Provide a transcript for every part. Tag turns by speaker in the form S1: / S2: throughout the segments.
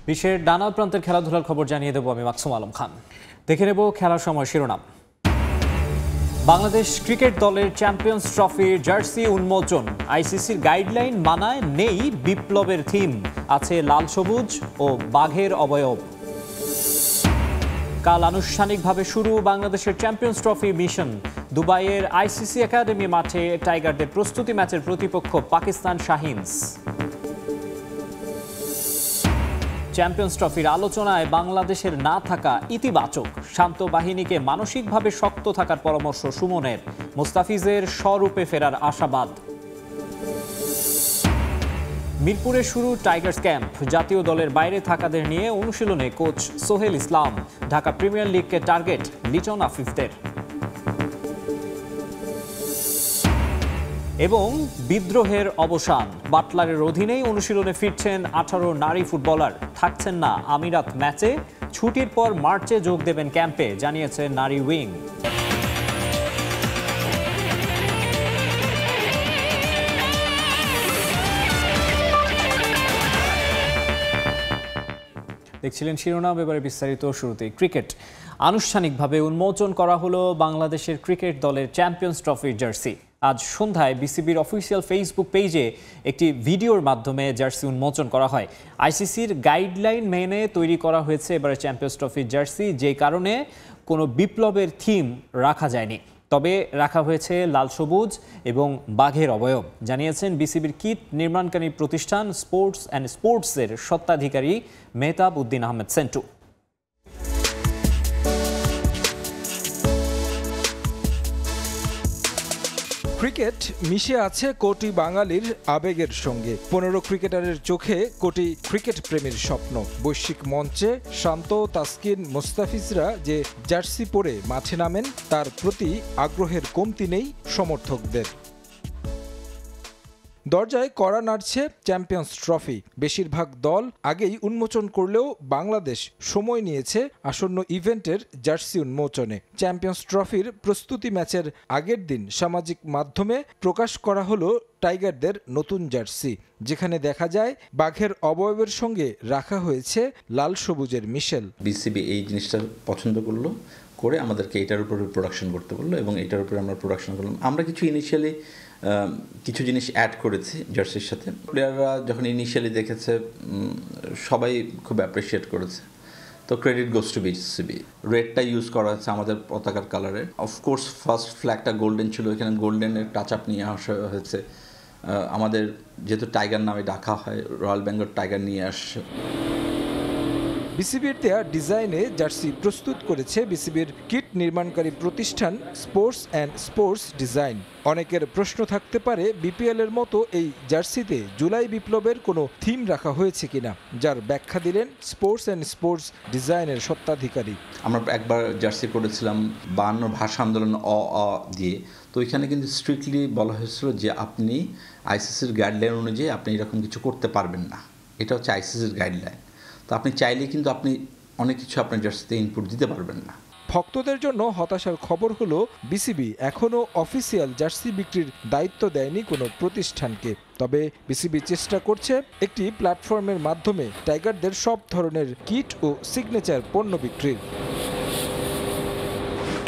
S1: বিশ্বের নানা প্রান্তের খেলাধুলার খবর জানিয়ে দেব আমি মাকসুম আলম খান। দেখে নেব খেলার সময় শিরোনাম। বাংলাদেশ ক্রিকেট দলের চ্যাম্পিয়ন্স ট্রফির জার্সি উন্মোচন। আইসিসির গাইডলাইন মানায় নেই বিপ্লবের থিম, আছে লাল সবুজ ও বাঘের অবয়ব। কাল আনুষ্ঠানিকভাবে শুরু বাংলাদেশের চ্যাম্পিয়ন্স ট্রফি মিশন। দুবাইয়ের আইসিসি একাডেমি মাঠে টাইগারদের প্রস্তুতি ম্যাচের প্রতিপক্ষ পাকিস্তান শাহিনস। চ্যাম্পিয়ন্স ট্রফির আলোচনায় বাংলাদেশের না থাকা ইতিবাচক, শান্ত বাহিনীকে মানসিকভাবে শক্ত থাকার পরামর্শ সুমনের। মোস্তাফিজের স্বরূপে ফেরার আশাবাদ। মিরপুরে শুরু টাইগার্স ক্যাম্প। জাতীয় দলের বাইরে থাকাদের নিয়ে অনুশীলনে কোচ সোহেল ইসলাম। ঢাকা প্রিমিয়ার লিগকে টার্গেট লিটন আফিফদের। এবং বিদ্রোহের অবসান। বাটলারের অধীনেই অনুশীলনে ফিরছেন 18 নারী ফুটবলার। থাকছেন না আমিরাত ম্যাচে, ছুটির পর মার্চে যোগ দেবেন ক্যাম্পে, জানিয়েছে নারী উইং। দেখছিলেন শিরোনাম, এবারে বিস্তারিত। শুরুতেই ক্রিকেট। আনুষ্ঠানিকভাবে উন্মোচন করা হলো বাংলাদেশের ক্রিকেট দলের চ্যাম্পিয়ন্স ট্রফির জার্সি। আজ সন্ধ্যায় বিসিবির অফিসিয়াল ফেসবুক পেজে একটি ভিডিওর মাধ্যমে জার্সি উন্মোচন করা হয়। আইসিসির গাইডলাইন মেনে তৈরি করা হয়েছে এবারে চ্যাম্পিয়ন্স ট্রফির জার্সি, যে কারণে কোনো বিপ্লবের থিম রাখা যায়নি, তবে রাখা হয়েছে লাল সবুজ এবং বাঘের অবয়ব, জানিয়েছেন বিসিবির কিট নির্মাণকারী প্রতিষ্ঠান স্পোর্টস অ্যান্ড স্পোর্টসের স্বত্বাধিকারী মেহতাব উদ্দিন আহমেদ সেন্টু।
S2: ক্রিকেট মিশে আছে কোটি বাঙালির আবেগের সঙ্গে। 15 ক্রিকেটারের চোখে কোটি ক্রিকেট প্রেমীর স্বপ্ন। বৈশ্বিক মঞ্চে শান্ত, তাসকিন, মোস্তাফিজরা যে জার্সি পরে মাঠে নামেন, তার প্রতি আগ্রহের কমতি নেই সমর্থকদের। দরজায় কড়া নাড়ছে চ্যাম্পিয়ন্স ট্রফি। বেশিরভাগ দল আগেই উন্মোচন করলেও বাংলাদেশ সময় নিয়েছে আসন্ন ইভেন্টের জার্সি উন্মোচনে। চ্যাম্পিয়ন্স ট্রফির প্রস্তুতি ম্যাচের আগের দিন সামাজিক মাধ্যমে প্রকাশ করা হলো টাইগারদের নতুন জার্সি, যেখানে দেখা যায় বাঘের অবয়বের সঙ্গে রাখা হয়েছে লাল সবুজের মিশেল।
S3: বিসিবি এই জিনিসটা পছন্দ করলো, করে আমাদেরকে এটার উপরে প্রোডাকশন করতে বললো এবং এটার উপরে আমরা প্রোডাকশন করলাম। আমরা ইনিশিয়ালি কিছু জিনিস অ্যাড করেছি জার্সির সাথে। প্লেয়াররা যখন ইনিশিয়ালি দেখেছে সবাই খুব অ্যাপ্রিসিয়েট করেছে, তো ক্রেডিট গোস টু বিসিবি। রেডটা ইউজ করা হয়েছে আমাদের পতাকার কালারে। অফকোর্স ফার্স্ট ফ্ল্যাগটা গোল্ডেন ছিল, এখানে গোল্ডেনের টাচ আপ নিয়ে আসা হয়েছে। আমাদের যেহেতু টাইগার নামে ডাকা হয়, রয়্যাল বেঙ্গল টাইগার নিয়ে আসছে।
S2: বিসিবির দেয়া ডিজাইনে জার্সি প্রস্তুত করেছে বিসিবির কিট নির্মাণকারী প্রতিষ্ঠান স্পোর্টস অ্যান্ড স্পোর্টস ডিজাইন। অনেকের প্রশ্ন থাকতে পারে বিপিএল এর মতো এই জার্সিতে জুলাই বিপ্লবের কোনো থিম রাখা হয়েছে কিনা, যার ব্যাখ্যা দিলেন স্পোর্টস অ্যান্ড স্পোর্টস ডিজাইনের স্বত্বাধিকারী।
S3: আমরা একবার জার্সি করেছিলাম 52 ভাষা আন্দোলন দিয়ে, তো এখানে কিন্তু স্ট্রিক্টলি বলা হয়েছিল যে আপনি আইসিসির গাইডলাইন অনুযায়ী আপনি এরকম কিছু করতে পারবেন না। এটা হচ্ছে আইসিসির গাইডলাইন। তো আপনি চাইলে কিন্তু আপনি অনেক কিছু আপনার জার্সিতে ইনপুট দিতে পারবেন না।
S2: ভক্তদের জন্য হতাশার খবর হলো বিসিবি এখনও অফিসিয়াল জার্সি বিক্রির দায়িত্ব দেয়নি কোনো প্রতিষ্ঠানকে। তবে বিসিবি চেষ্টা করছে একটি প্ল্যাটফর্মের মাধ্যমে টাইগারদের সব ধরনের কিট ও সিগনেচার পণ্য বিক্রির।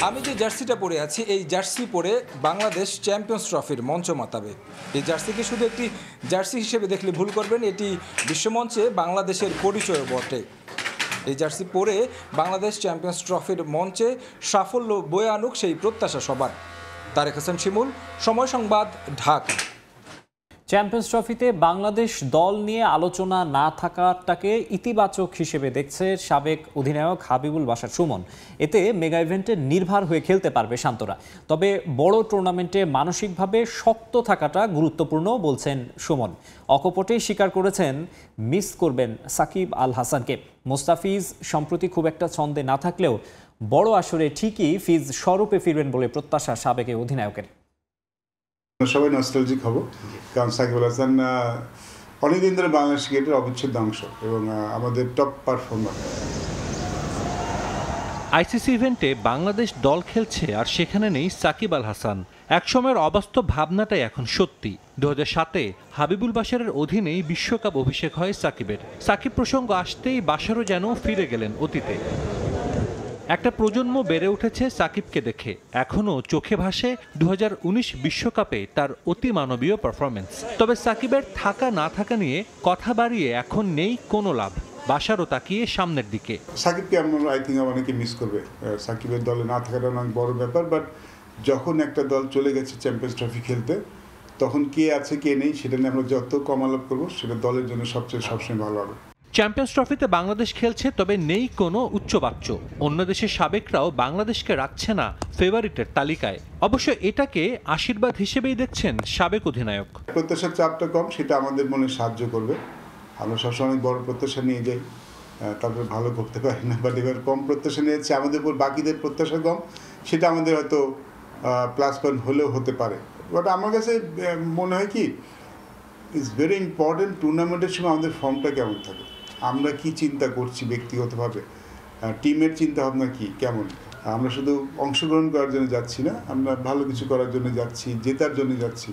S2: আমি যে জার্সিটা পরে আছি, এই জার্সি পরে বাংলাদেশ চ্যাম্পিয়ন্স ট্রফির মঞ্চ মাতাবে। এই জার্সিকে শুধু একটি জার্সি হিসেবে দেখলে ভুল করবেন, এটি বিশ্বমঞ্চে বাংলাদেশের পরিচয় বটে। এই জার্সি পরে বাংলাদেশ চ্যাম্পিয়ন্স ট্রফির মঞ্চে সাফল্য বয়ে আনুক সেই প্রত্যাশা সবার। তারেক হাসান শিমুল, সময় সংবাদ, ঢাকা।
S1: চ্যাম্পিয়ন্স ট্রফিতে বাংলাদেশ দল নিয়ে আলোচনা না থাকাটাকে ইতিবাচক হিসেবে দেখছে সাবেক অধিনায়ক হাবিবুল বাশার সুমন। এতে মেগা ইভেন্টে নির্ভর হয়ে খেলতে পারবে শান্তরা। তবে বড় টুর্নামেন্টে মানসিকভাবে শক্ত থাকাটা গুরুত্বপূর্ণ বলছেন সুমন। অকপটেই স্বীকার করেছেন মিস করবেন সাকিব আল হাসানকে। মোস্তাফিজ সম্প্রতি খুব একটা ছন্দে না থাকলেও বড় আসরে ঠিকই ফিজ স্বরূপে ফিরবেন বলে প্রত্যাশা সাবেক অধিনায়কের।
S4: সবাই নস্টালজিক হব, কারণ সাকিব আল হাসান অনেকদিন ধরে বাংলাদেশ ক্রিকেটের অবিচ্ছেদ্য অংশ এবং আমাদের টপ পারফর্মার।
S5: আইসিসি ইভেন্টে বাংলাদেশ দল খেলছে আর সেখানে নেই সাকিব আল হাসান। একসময়ের অবাস্তব ভাবনাটাই এখন সত্যি। 2007-এ হাবিবুল বাশারের অধীনেই বিশ্বকাপ অভিষেক হয় সাকিবের। সাকিব প্রসঙ্গ আসতেই বাশারও যেন ফিরে গেলেন অতীতে। একটা প্রজন্ম বেড়ে উঠেছে সাকিবকে দেখে। এখনও চোখে ভাসে 2019 বিশ্বকাপে তার অতিমানবীয় পারফরমেন্স। তবে সাকিবের থাকা না থাকা নিয়ে কথা বাড়িয়ে এখন নেই কোনো লাভ। বাশারও তাকিয়ে সামনের দিকে।
S4: সাকিবকে আমরা আই থিঙ্ক অনেকে মিস করবে। সাকিবের দলে না থাকাটা অনেক বড় ব্যাপার, বাট যখন একটা দল চলে গেছে চ্যাম্পিয়ন্স ট্রফি খেলতে, তখন কে আছে কে নেই সেটা নিয়ে আমরা যত কম আলাপ করবো সেটা দলের জন্য সবসময় ভালো হবে।
S5: চ্যাম্পিয়ন্স ট্রফিতে বাংলাদেশ খেলছে, তবে নেই কোনো উচ্চবাচ্য। অন্য দেশের সাবেকরাও বাংলাদেশকে রাখছে না ফেভারিটের তালিকায়। অবশ্য এটাকে আশীর্বাদ হিসেবেই দেখছেন সাবেক অধিনায়ক।
S4: প্রত্যাশার চাপটা কম, সেটা আমাদের মনে সাহায্য করবে। আমরা সবসময় অনেক বড় প্রত্যাশা নিয়ে যাই, তারপরে ভালো করতে পারি না, বাট এবার কম প্রত্যাশা নিয়েছে আমাদের উপর, বাকিদের প্রত্যাশা কম, সেটা আমাদের হয়তো প্লাস পয়েন্ট হলেও হতে পারে। বাট আমার কাছে মনে হয় কি, ইটস ভেরি ইম্পর্টেন্ট টুর্নামেন্টের সময় আমাদের ফর্মটা কেমন থাকে, আমরা কি চিন্তা করছি ব্যক্তিগতভাবে, টিমের চিন্তা ভাবনা কি কেমন। আমরা শুধু অংশগ্রহণ করার জন্য যাচ্ছি না, আমরা ভালো কিছু করার জন্য যাচ্ছি, জেতার জন্য যাচ্ছি।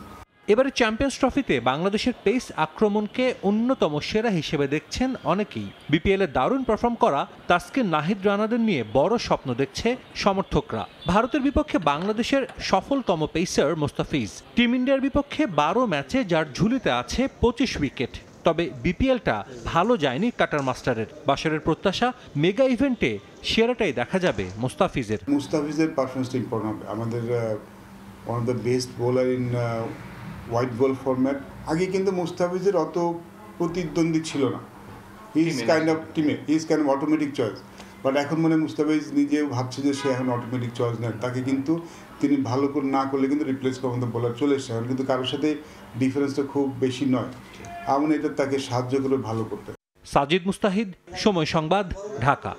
S5: এবারে চ্যাম্পিয়ন্স ট্রফিতে বাংলাদেশের পেস আক্রমণকে অন্যতম সেরা হিসেবে দেখছেন অনেকেই। বিপিএলে দারুণ পারফর্ম করা তাসকিন নাহিদ রানাদের নিয়ে বড় স্বপ্ন দেখছে সমর্থকরা। ভারতের বিপক্ষে বাংলাদেশের সফলতম পেসার মোস্তাফিজ। টিম ইন্ডিয়ার বিপক্ষে 12 ম্যাচে যার ঝুলিতে আছে 25 উইকেট। তবে বিপিএলটা ভালো যায়নি কাটার মাস্টারের। বাশারের প্রত্যাশা মেগা ইভেন্টে সেরাটাই দেখা যাবে মুস্তাফিজের।
S4: মুস্তাফিজের পারফরমেন্সটা ইম্পর্টেন্ট হবে। আমাদের one of the best bowler in white ball format. আগে কিন্তু মুস্তাফিজের অত প্রতিদ্বন্দ্বী ছিল না, he is kind of automatic choice. But এখন মনে মুস্তাফিজ নিজেও ভাবছে যে সে এখন অটোমেটিক চয়েস নেয়, তাকে কিন্তু তিনি ভালো করে না করলে কিন্তু রিপ্লেস করার মতো বোলার চলে এসছে। এখন কিন্তু কারোর সাথে ডিফারেন্সটা খুব বেশি নয়, এমন এটা তাকে সাহায্য করে ভালো করতে।
S5: সাজিদ মুস্তাহিদ, সময় সংবাদ, ঢাকা।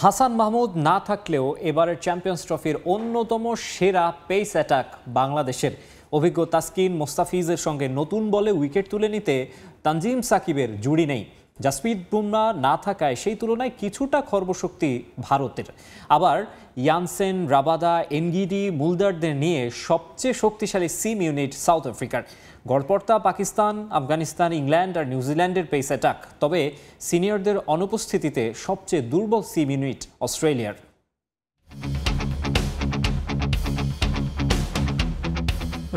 S1: হাসান মাহমুদ না থাকলেও এবারের চ্যাম্পিয়ন্স ট্রফির অন্যতম সেরা পেস অ্যাটাক বাংলাদেশের। অভিজ্ঞ তাসকিন মোস্তাফিজের সঙ্গে নতুন বলে উইকেট তুলে নিতে তানজিম সাকিবের জুড়ি নেই। জাসপ্রীত বুমরা না থাকায় সেই তুলনায় কিছুটা খর্বশক্তি ভারতের। আবার ইয়ানসেন, রাবাদা, এনগিডি, মুলদারদের নিয়ে সবচেয়ে শক্তিশালী সিম ইউনিট সাউথ আফ্রিকার। গড়পড়তা পাকিস্তান, আফগানিস্তান, ইংল্যান্ড আর নিউজিল্যান্ডের পেস অ্যাটাক। তবে সিনিয়রদের অনুপস্থিতিতে সবচেয়ে দুর্বল সিম ইউনিট অস্ট্রেলিয়ার।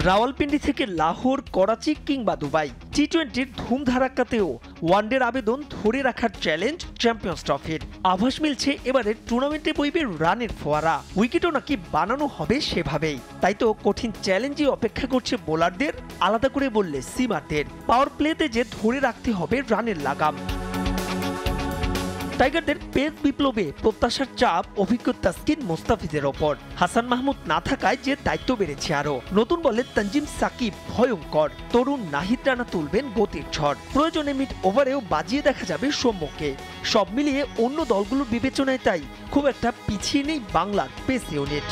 S6: রাওয়ালপিন্ডি থেকে লাহোর, করাচি কিংবা দুবাই, টি-20-র ধুমধারাক্কাতেও ওয়ানডের আবেদন ধরে রাখার চ্যালেঞ্জ চ্যাম্পিয়ন্স ট্রফির। আভাস মিলছে এবারের টুর্নামেন্টে বইবে রানের ফোয়ারা, উইকেটও নাকি বানানো হবে সেভাবেই। তাই তো কঠিন চ্যালেঞ্জই অপেক্ষা করছে বোলারদের, আলাদা করে বললে সিমারদের। পাওয়ার প্লেতে যে ধরে রাখতে হবে রানের লাগাম। টাইগারদের পেস বিপ্লবে প্রত্যাশার চাপ অভিজ্ঞ তাসকিন মোস্তাফিজের ওপর। হাসান মাহমুদ না থাকায় যে দায়িত্ব বেড়েছে আরো। নতুন বলে তানজিম সাকিব ভয়ঙ্কর, তরুণ নাহিদ রানা তুলবেন গতির ঝড়। প্রয়োজনে মিড ওভারেও বাজিয়ে দেখা যাবে সৌম্যকে। সব মিলিয়ে অন্য দলগুলোর বিবেচনায় তাই খুব একটা পিছিয়ে নেই বাংলার পেস ইউনিট।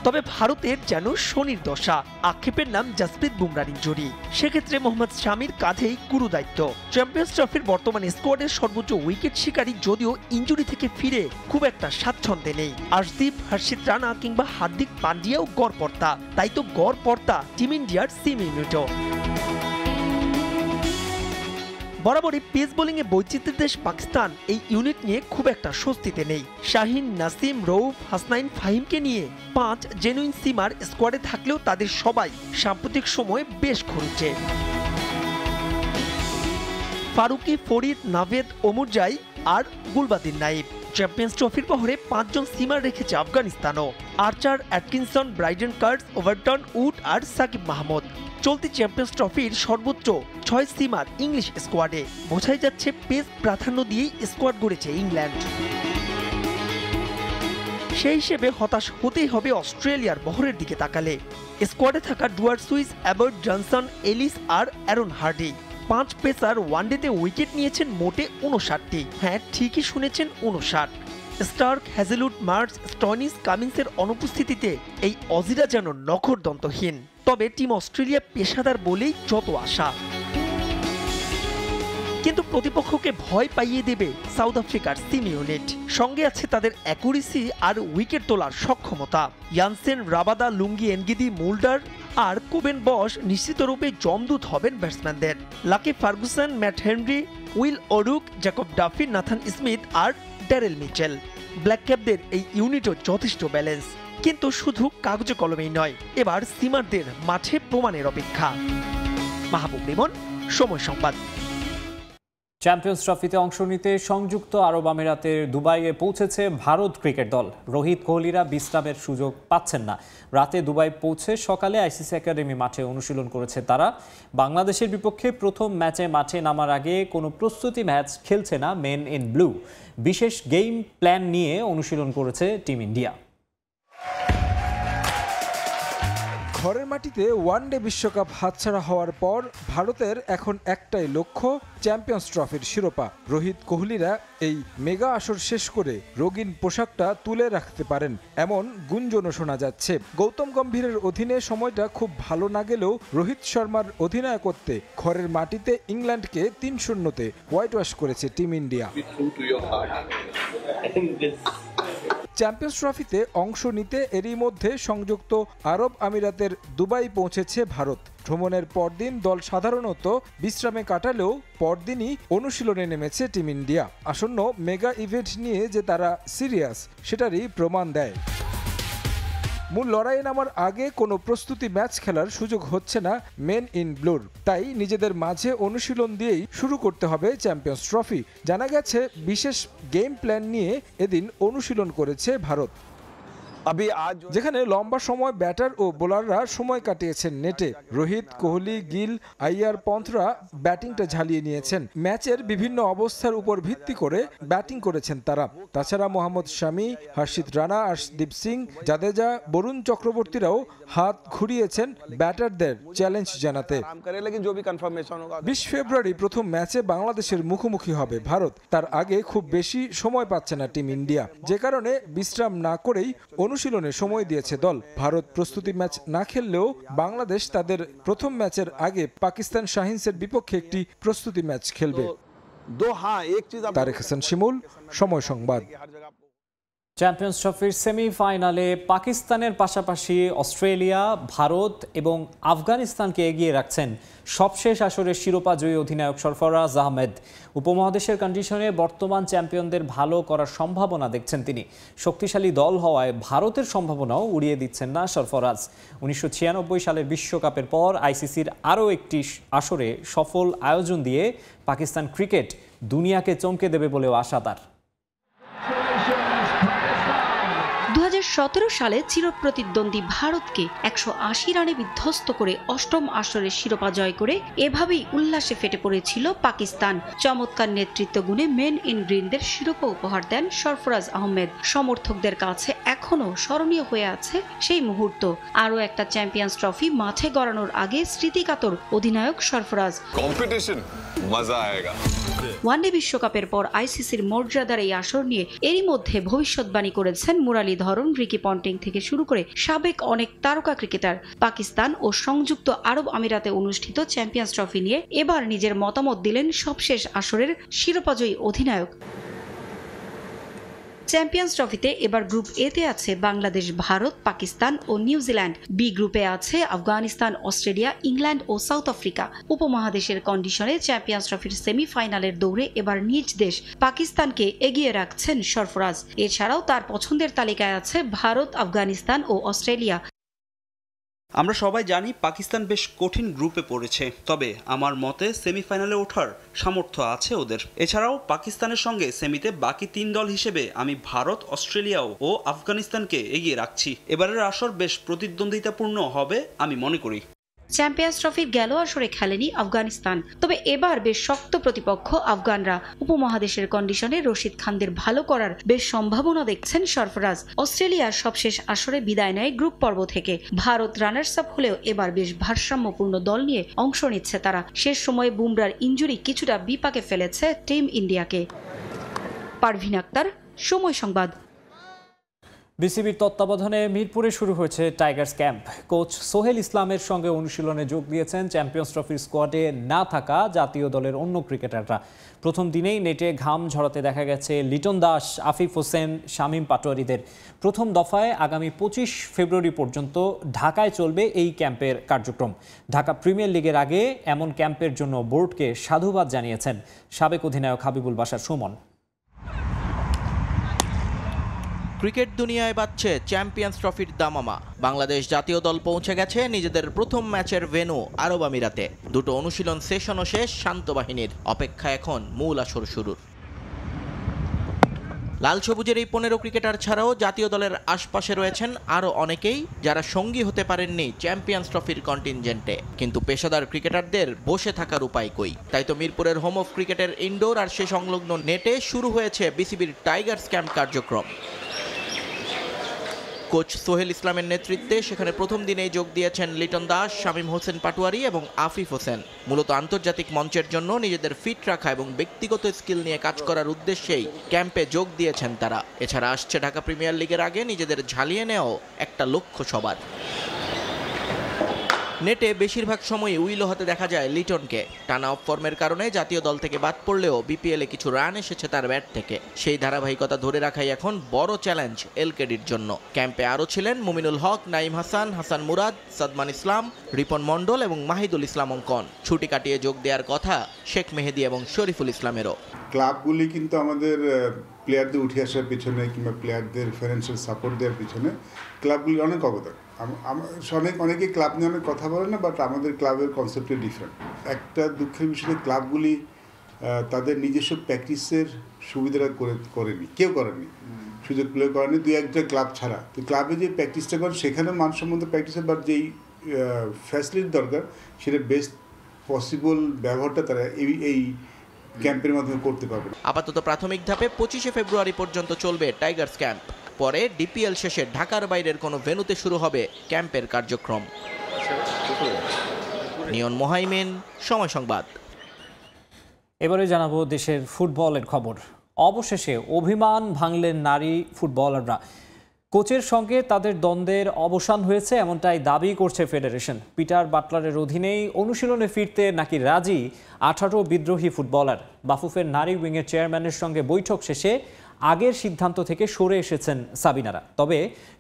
S6: তবে ভারতের যেন শনির দশা, আক্ষেপের নাম জাসপ্রীত বুমরার ইনজুরি। সেক্ষেত্রে মোহাম্মদ শামির কাঁধেই গুরু দায়িত্ব। চ্যাম্পিয়ন্স ট্রফির বর্তমানে স্কোয়াডের সর্বোচ্চ উইকেট শিকারী, যদিও ইনজুরি থেকে ফিরে খুব একটা স্বাচ্ছন্দ্যে নেই। আর্শদীপ, হর্ষিত রানা কিংবা হার্দিক পান্ডিয়াও গড়পড়তা। তাই তো গড়পড়তা টিম ইন্ডিয়ার সিম ইউনিটও। বরাবরই পেস বোলিংয়ে বৈচিত্র্যের দেশ পাকিস্তান এই ইউনিট নিয়ে খুব একটা স্বস্তিতে নেই। শাহিন, নাসিম, রৌফ, হাসনাইন, ফাহিমকে নিয়ে 5 জেনুইন সিমার স্কোয়াডে থাকলেও তাদের সবাই সাম্প্রতিক সময়ে বেশ খরুচে। ফারুকি, ফরিদ, নাভেদ, ওমরজাই আর গুলবাদিন নাইব। চ্যাম্পিয়ন্স ট্রফির পরে 5 জন সিমার রেখেছে আফগানিস্তানও। Archer, Atkinson, Brydon Carse, Overton, Wood আর সাকিব মাহমুদ। চলতি চ্যাম্পিয়ন্স ট্রফির সর্বোচ্চ 6 সিমার ইংলিশ স্কোয়াডে। বোঝাই যাচ্ছে পেস প্রাধান্য দিয়েই স্কোয়াড গড়েছে ইংল্যান্ড। সেই হিসেবে হতাশ হতেই হবে অস্ট্রেলিয়ার বহরের দিকে তাকালে। স্কোয়াডে থাকা ডুয়ার্ট সুইস, অ্যাবার্ট, জনসন, এলিস আর অ্যারন হার্ডি। 5 পেসার ওয়ানডেতে উইকেট নিয়েছেন মোটে 59টি। হ্যাঁ, ঠিকই শুনেছেন, 59। স্টার্ক, হ্যাজেলউড, মার্স, স্টয়নিস, কামিন্সের অনুপস্থিতিতে এই অজিরা যেন নখরদন্তহীন। তবে টিম অস্ট্রেলিয়া পেশাদার বলেই যত আশা। কিন্তু প্রতিপক্ষকে ভয় পাইয়ে দেবে সাউথ আফ্রিকার সিম ইউনিট। সঙ্গে আছে তাদের অ্যাকুরেসি আর উইকেট তোলার সক্ষমতা। Jansen, Rabada, Lungi, Ngidi, Mulder আর কোবেন বশ নিশ্চিতরূপে জমদূত হবেন ব্যাটসম্যানদের। Lockie Ferguson, Matt Henry, Will O'Rourke, Jacob Duffy, Nathan Smith আর ড্যারেল মিচেল। ব্ল্যাক ক্যাপদের এই ইউনিটও যথেষ্ট ব্যালেন্স, কিন্তু শুধু কাগজে কলমেই নয়, এবার সিমারদের মাঠে প্রমাণের অপেক্ষা। মাহবুব লিমন, সময় সংবাদ।
S1: চ্যাম্পিয়ন্স ট্রফিতে অংশ নিতে সংযুক্ত আরব আমিরাতের দুবাইয়ে পৌঁছেছে ভারত ক্রিকেট দল। রোহিত কোহলিরা বিশ্রামের সুযোগ পাচ্ছেন না। রাতে দুবাই পৌঁছে সকালে আইসিসি একাডেমি মাঠে অনুশীলন করেছে তারা। বাংলাদেশের বিপক্ষে প্রথম ম্যাচে মাঠে নামার আগে কোনো প্রস্তুতি ম্যাচ খেলছে না মেন ইন ব্লু। বিশেষ গেম প্ল্যান নিয়ে অনুশীলন করেছে টিম ইন্ডিয়া।
S2: ঘরের মাটিতে ওয়ানডে বিশ্বকাপ হাতছাড়া হওয়ার পর ভারতের এখন একটাই লক্ষ্য, চ্যাম্পিয়ন্স ট্রফির শিরোপা। রোহিত কোহলিরা এই মেগা আসর শেষ করে রঙিন পোশাকটা তুলে রাখতে পারেন এমন গুঞ্জনও শোনা যাচ্ছে। গৌতম গম্ভীরের অধীনে সময়টা খুব ভালো না গেলেও রোহিত শর্মার অধিনায়কত্বে ঘরের মাটিতে ইংল্যান্ডকে ৩-০-তে হোয়াইট ওয়াশ করেছে টিম ইন্ডিয়া। চ্যাম্পিয়ন্স ট্রফিতে অংশ নিতে এরই মধ্যে সংযুক্ত আরব আমিরাতের দুবাই পৌঁছেছে ভারত। ভ্রমণের পরদিন দল সাধারণত বিশ্রামে কাটালেও পরদিনই অনুশীলনে নেমেছে টিম ইন্ডিয়া। আসন্ন মেগা ইভেন্ট নিয়ে যে তারা সিরিয়াস, সেটারই প্রমাণ দেয়। মূল লড়াইয়ে নামার আগে কোনো প্রস্তুতি ম্যাচ খেলার সুযোগ হচ্ছে না মেন ইন ব্লুর। তাই নিজেদের মাঝে অনুশীলন দিয়েই শুরু করতে হবে চ্যাম্পিয়ন্স ট্রফি। জানা গেছে বিশেষ গেম প্ল্যান নিয়ে এদিন অনুশীলন করেছে ভারত, যেখানে লম্বা সময় ব্যাটার ও বোলাররা সময় কাটিয়েছেন নেটে। রোহিত, কোহলি, গিল, আইয়ার, পন্থরা ব্যাটিংটা ঝালিয়ে নিয়েছেন। ম্যাচের বিভিন্ন অবস্থার উপর ভিত্তি করে ব্যাটিং করেছেন তারা। তাছাড়া মোহাম্মদ শামি, হর্ষিত রানা, আর্শদীপ সিং, জাদেজা, বরুণ চক্রবর্তীরাও হাত ঘুরিয়েছেন ব্যাটারদের চ্যালেঞ্জ জানাতে। ২০ ফেব্রুয়ারি প্রথম ম্যাচে বাংলাদেশের মুখোমুখি হবে ভারত। তার আগে খুব বেশি সময় পাচ্ছে না টিম ইন্ডিয়া, যে কারণে বিশ্রাম না করেই অনুশীলনে সময় দিয়েছে দল। ভারত প্রস্তুতি ম্যাচ না খেললেও বাংলাদেশ তাদের প্রথম ম্যাচের আগে পাকিস্তান শাহিনসের বিপক্ষে একটি প্রস্তুতি ম্যাচ খেলবে। তারেক হাসান শিমুল, সময় সংবাদ।
S1: চ্যাম্পিয়ন্স ট্রফির সেমিফাইনালে পাকিস্তানের পাশাপাশি অস্ট্রেলিয়া, ভারত এবং আফগানিস্তানকে এগিয়ে রাখছেন সবশেষ আসরের শিরোপা জয়ী অধিনায়ক সরফরাজ আহমেদ। উপমহাদেশের কন্ডিশনে বর্তমান চ্যাম্পিয়নদের ভালো করার সম্ভাবনা দেখছেন তিনি। শক্তিশালী দল হওয়ায় ভারতের সম্ভাবনাও উড়িয়ে দিচ্ছেন না সরফরাজ। 1996 সালের বিশ্বকাপের পর আইসিসির আরও একটি আসরে সফল আয়োজন দিয়ে পাকিস্তান ক্রিকেট দুনিয়াকে চমকে দেবে বলেও আশা তার।
S7: 2017 সালে চিরপ্রতিদ্বন্দ্বী ভারতকে 180 রানে বিধ্বস্ত করে অষ্টম আসরের শিরোপা জয় করে এভাবেই উল্লাসে ফেটে পড়েছিল পাকিস্তান। চমৎকার নেতৃত্ব গুণে মেন ইন গ্রিনদের শিরোপা উপহার দেন সরফরাজ আহমেদ। সমর্থকদের কাছে এখনও স্মরণীয় হয়ে আছে সেই মুহূর্ত। আরও একটা চ্যাম্পিয়ন্স ট্রফি মাঠে গড়ানোর আগে স্মৃতিকাতর অধিনায়ক সরফরাজ। ওয়ানডে বিশ্বকাপের পর আইসিসির মর্যাদার এই আসর নিয়ে এরই মধ্যে ভবিষ্যৎবাণী করেছেন মুরালীধরন, রিকি পন্টিং থেকে শুরু করে সাবেক অনেক তারকা ক্রিকেটার। পাকিস্তান ও সংযুক্ত আরব আমিরাতে অনুষ্ঠিত চ্যাম্পিয়ন্স ট্রফি নিয়ে এবার নিজের মতামত দিলেন সবশেষ আসরের শিরোপাজয়ী অধিনায়ক। চ্যাম্পিয়ন্স ট্রফিতে এবার গ্রুপ এতে আছে বাংলাদেশ, ভারত, পাকিস্তান ও নিউজিল্যান্ড। বি গ্রুপে আছে আফগানিস্তান, অস্ট্রেলিয়া, ইংল্যান্ড ও সাউথ আফ্রিকা। উপমহাদেশের কন্ডিশনে চ্যাম্পিয়ন্স ট্রফির সেমিফাইনালের দৌড়ে এবার নিজ দেশ পাকিস্তানকে এগিয়ে রাখছেন সরফরাজ। এছাড়াও তার পছন্দের তালিকায় আছে ভারত, আফগানিস্তান ও অস্ট্রেলিয়া।
S8: আমরা সবাই জানি পাকিস্তান বেশ কঠিন গ্রুপে পড়েছে, তবে আমার মতে সেমিফাইনালে ওঠার সামর্থ্য আছে ওদের। এছাড়াও পাকিস্তানের সঙ্গে সেমিতে বাকি 3 দল হিসেবে আমি ভারত, অস্ট্রেলিয়া ও আফগানিস্তানকে এগিয়ে রাখছি। এবারের আসর বেশ প্রতিদ্বন্দ্বিতাপূর্ণ হবে আমি মনে করি।
S7: চ্যাম্পিয়ন্স ট্রফির গেল আসরে খেলেনি আফগানিস্তান, তবে এবার বেশ শক্ত প্রতিপক্ষ আফগানরা। উপমহাদেশের কন্ডিশনে রশিদ খানদের ভালো করার বেশ সম্ভাবনা দেখছেন সরফরাজ। অস্ট্রেলিয়ার সবশেষ আসরে বিদায় নেয় গ্রুপ পর্ব থেকে। ভারত রানার্স আপ হলেও এবার বেশ ভারসাম্যপূর্ণ দল নিয়ে অংশ নিচ্ছে তারা। শেষ সময়ে বুমরার ইনজুরি কিছুটা বিপাকে ফেলেছে টিম ইন্ডিয়াকে। পারভিন আক্তার, সময় সংবাদ।
S1: বিসিবির তত্ত্বাবধানে মিরপুরে শুরু হয়েছে টাইগার্স ক্যাম্প। কোচ সোহেল ইসলামের সঙ্গে অনুশীলনে যোগ দিয়েছেন চ্যাম্পিয়ন্স ট্রফির স্কোয়াডে না থাকা জাতীয় দলের অন্য ক্রিকেটাররা। প্রথম দিনেই নেটে ঘাম ঝরাতে দেখা গেছে লিটন দাস, আফিফ হোসেন, শামীম পাটোয়ারিদের। প্রথম দফায় আগামী 25 ফেব্রুয়ারি পর্যন্ত ঢাকায় চলবে এই ক্যাম্পের কার্যক্রম। ঢাকা প্রিমিয়ার লিগের আগে এমন ক্যাম্পের জন্য বোর্ডকে সাধুবাদ জানিয়েছেন সাবেক অধিনায়ক হাবিবুল বাশার সুমন।
S9: ক্রিকেট দুনিয়ায় বাজছে চ্যাম্পিয়ন্স ট্রফির দামামা। বাংলাদেশ জাতীয় দল পৌঁছে গেছে নিজেদের প্রথম ম্যাচের ভেন্যু আরব আমিরাতে। দুটো অনুশীলন সেশনও শেষ, শান্ত বাহিনীর অপেক্ষা এখন মূল আসর শুরুর। লাল সবুজের এই 15 ক্রিকেটার ছাড়াও জাতীয় দলের আশপাশে রয়েছেন আরও অনেকেই, যারা সঙ্গী হতে পারেননি চ্যাম্পিয়ন্স ট্রফির কন্টিনজেন্টে। কিন্তু পেশাদার ক্রিকেটারদের বসে থাকার উপায় কই? তাই তো মিরপুরের হোম অফ ক্রিকেটের ইনডোর আর সে সংলগ্ন নেটে শুরু হয়েছে বিসিবির টাইগার্স ক্যাম্প কার্যক্রম। কোচ সোহেল ইসলামের নেতৃত্বে সেখানে প্রথম দিনেই যোগ দিয়েছেন লিটন দাস, শামীম হোসেন পাটোয়ারি এবং আফিফ হোসেন। মূলত আন্তর্জাতিক মঞ্চের জন্য নিজেদের ফিট রাখা এবং ব্যক্তিগত স্কিল নিয়ে কাজ করার উদ্দেশ্যেই ক্যাম্পে যোগ দিয়েছেন তারা। এছাড়া আসছে ঢাকা প্রিমিয়ার লিগের আগে নিজেদের ঝালিয়ে নেওয়াও একটা লক্ষ্য সবার। নেটে বেশিরভাগ সময়ই উইলো হাতে দেখা যায় লিটনকে। টানা অফ ফর্মের কারণে জাতীয় দল থেকে বাদ পড়লেও বিপিএলে কিছু রান এসেছে তার ব্যাট থেকে। সেই ধারাবাহিকতা ধরে রাখাই এখন বড় চ্যালেঞ্জ এলকেডির জন্য। ক্যাম্পে আরও ছিলেন মুমিনুল হক, নাইম হাসান, হাসান মুরাদ, সাদমান ইসলাম, রিপন মণ্ডল এবং মাহিদুল ইসলাম অঙ্কন। ছুটি কাটিয়ে যোগ দেওয়ার কথা শেখ মেহেদী এবং শরীফুল ইসলামেরও।
S4: ক্লাবগুলি কিন্তু আমাদের প্লেয়ারদের উঠে আসার পিছনে কিংবা প্লেয়ারদের ফাইন্যান্সিয়াল সাপোর্ট দেওয়ার পিছনে ক্লাবগুলি অনেক অবদান। অনেকে ক্লাব নিয়ে অনেক কথা বলে না, বাট আমাদের ক্লাবের কনসেপ্টে ডিফারেন্ট। একটা দুঃখের বিষয়ে ক্লাবগুলি তাদের নিজস্ব প্র্যাকটিসের সুবিধাটা করেনি, কেউ করেনি, সুযোগ প্লে করেনি, 2-1টা ক্লাব ছাড়া। তো ক্লাবে যে প্র্যাকটিসটা করে সেখানে মানসম্মত প্র্যাকটিসের বাট যেই ফ্যাসিলিটি দরকার সেটা বেস্ট পসিবল ব্যবহারটা তারা এই ক্যাম্পের মাধ্যমে করতে পারবে।
S9: আপাতত প্রাথমিক ধাপে 25 ফেব্রুয়ারি পর্যন্ত চলবে টাইগার্স ক্যাম্প। পরে ডিপিএল শেষে ঢাকার বাইরের কোনো ভেন্যুতে শুরু হবে ক্যাম্পের কার্যক্রম। নিয়ন মোহাইমিন, সময় সংবাদ।
S1: এবারে জানাবো দেশের ফুটবলের খবর। অবশেষে অভিমান ভাঙলেন নারী ফুটবলাররা। কোচের সঙ্গে তাদের দ্বন্দ্বের অবসান হয়েছে এমনটাই দাবি করছে ফেডারেশন। পিটার বাটলারের অধীনেই অনুশীলনে ফিরতে নাকি রাজি 18 বিদ্রোহী ফুটবলার। বাফুফের নারী উইংয়ের চেয়ারম্যানের সঙ্গে বৈঠক শেষে আগের সিদ্ধান্ত থেকে সরে এসেছেন সাবিনারা। তবে